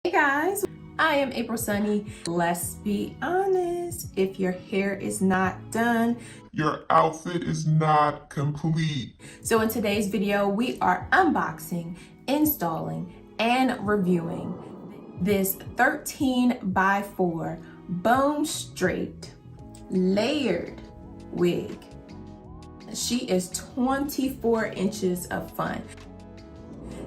Hey guys, I am April Sunny. Let's be honest, if your hair is not done, your outfit is not complete. So in today's video, we are unboxing, installing, and reviewing this 13x4 bone straight layered wig. She is 24 inches of fun.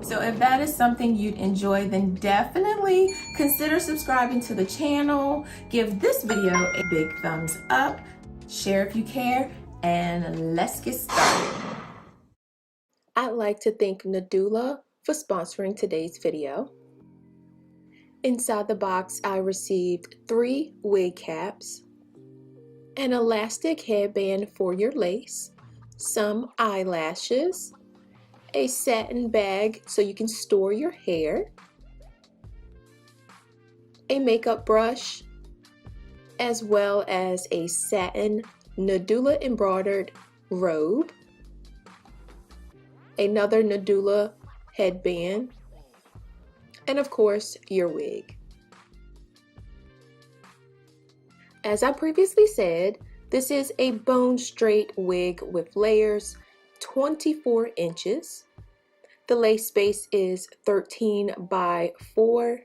So if that is something you'd enjoy, then definitely consider subscribing to the channel. Give this video a big thumbs up, share if you care, and let's get started. I'd like to thank Nadula for sponsoring today's video. Inside the box, I received 3 wig caps, an elastic headband for your lace, some eyelashes, a satin bag so you can store your hair, a makeup brush, as well as a satin Nadula embroidered robe, another Nadula headband, and of course your wig. As I previously said, this is a bone straight wig with layers, 24 inches. The lace space is 13x4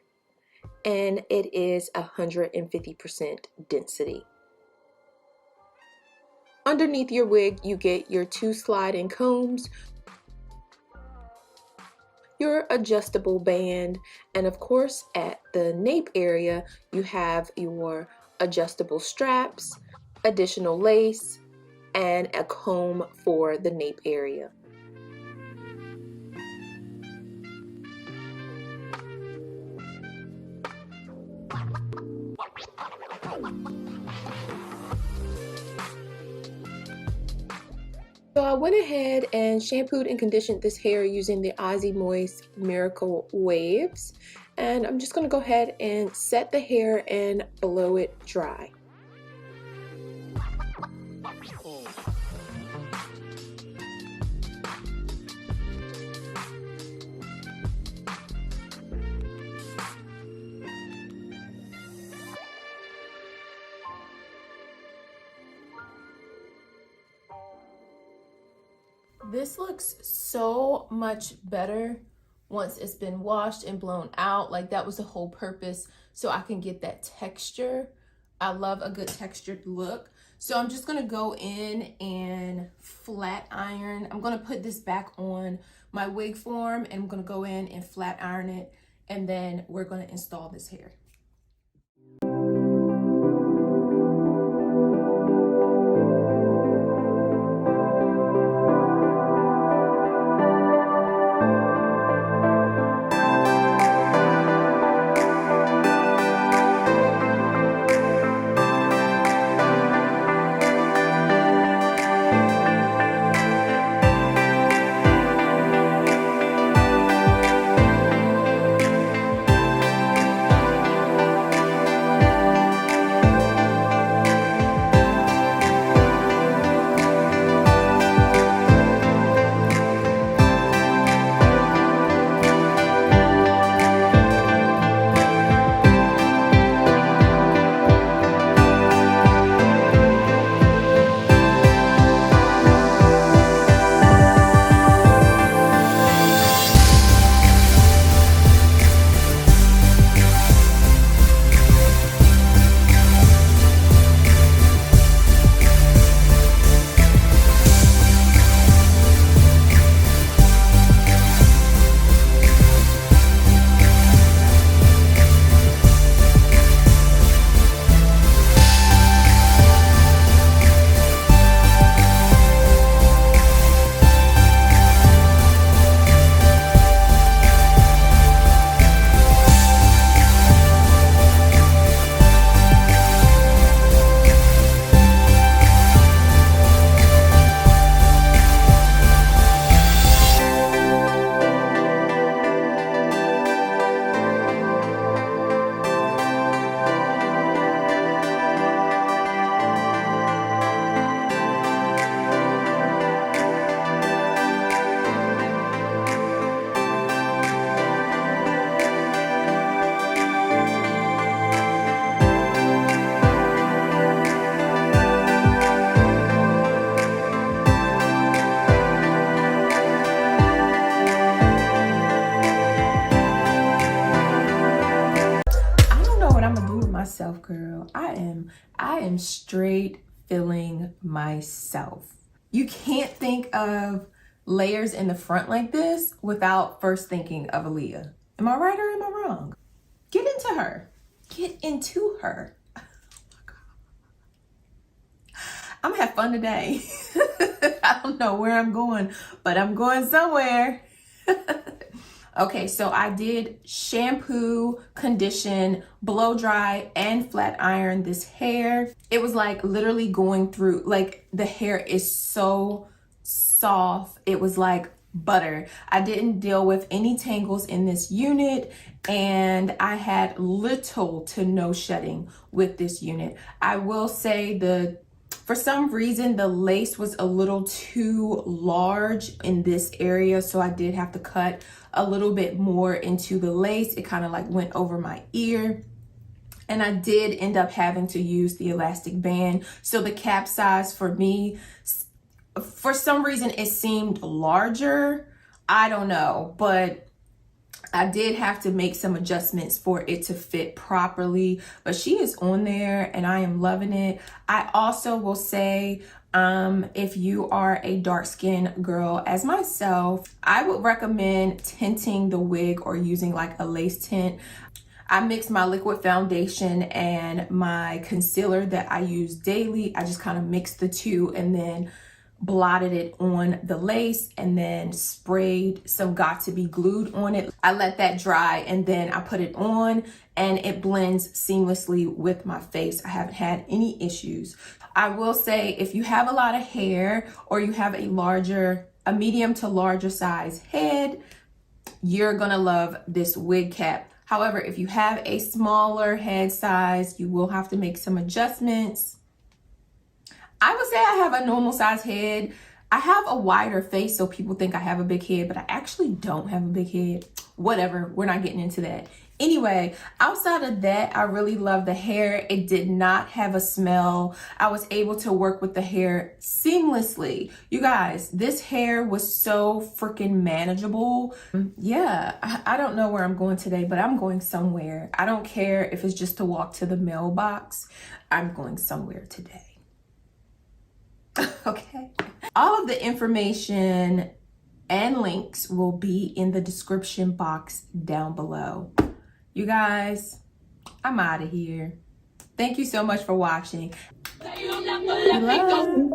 and it is 150% density. Underneath your wig, you get your 2 slide-in combs, your adjustable band, and of course at the nape area, you have your adjustable straps, additional lace, and a comb for the nape area. So I went ahead and shampooed and conditioned this hair using the Aussie Moist Miracle Waves, and I'm just going to go ahead and set the hair and blow it dry. This looks so much better once it's been washed and blown out. Like, that was the whole purpose, so I can get that texture. I love a good textured look. So I'm just gonna go in and flat iron. I'm gonna put this back on my wig form and I'm gonna go in and flat iron it, and then we're gonna install this hair. myself, girl. I am straight feeling myself. You can't think of layers in the front like this without first thinking of Aaliyah. Am I right or am I wrong? Get into her. Get into her. Oh my God. I'm gonna have fun today. I don't know where I'm going, but I'm going somewhere. Okay, so I did shampoo, condition, blow dry, and flat iron this hair. It was like literally going through, like the hair is so soft. It was like butter. I didn't deal with any tangles in this unit, and I had little to no shedding with this unit. I will say for some reason, the lace was a little too large in this area, so I did have to cut a little bit more into the lace. It kind of like went over my ear. And I did end up having to use the elastic band. So the cap size for me, for some reason, it seemed larger. I don't know, but I did have to make some adjustments for it to fit properly, but she is on there and I am loving it. I also will say, if you are a dark skinned girl as myself, I would recommend tinting the wig or using like a lace tint. I mixed my liquid foundation and my concealer that I use daily. I just kind of mixed the two and then blotted it on the lace and then sprayed some Got to Be glued on it. I let that dry and then I put it on and it blends seamlessly with my face. I haven't had any issues. I will say if you have a lot of hair or you have a medium to larger size head, you're gonna love this wig cap. However, if you have a smaller head size, you will have to make some adjustments. I would say I have a normal size head. I have a wider face, so people think I have a big head, but I actually don't have a big head. Whatever, we're not getting into that. Anyway, outside of that, I really love the hair. It did not have a smell. I was able to work with the hair seamlessly. You guys, this hair was so freaking manageable. Yeah, I don't know where I'm going today, but I'm going somewhere. I don't care if it's just to walk to the mailbox. I'm going somewhere today. Okay. All of the information and links will be in the description box down below. You guys, I'm out of here. Thank you so much for watching. Love.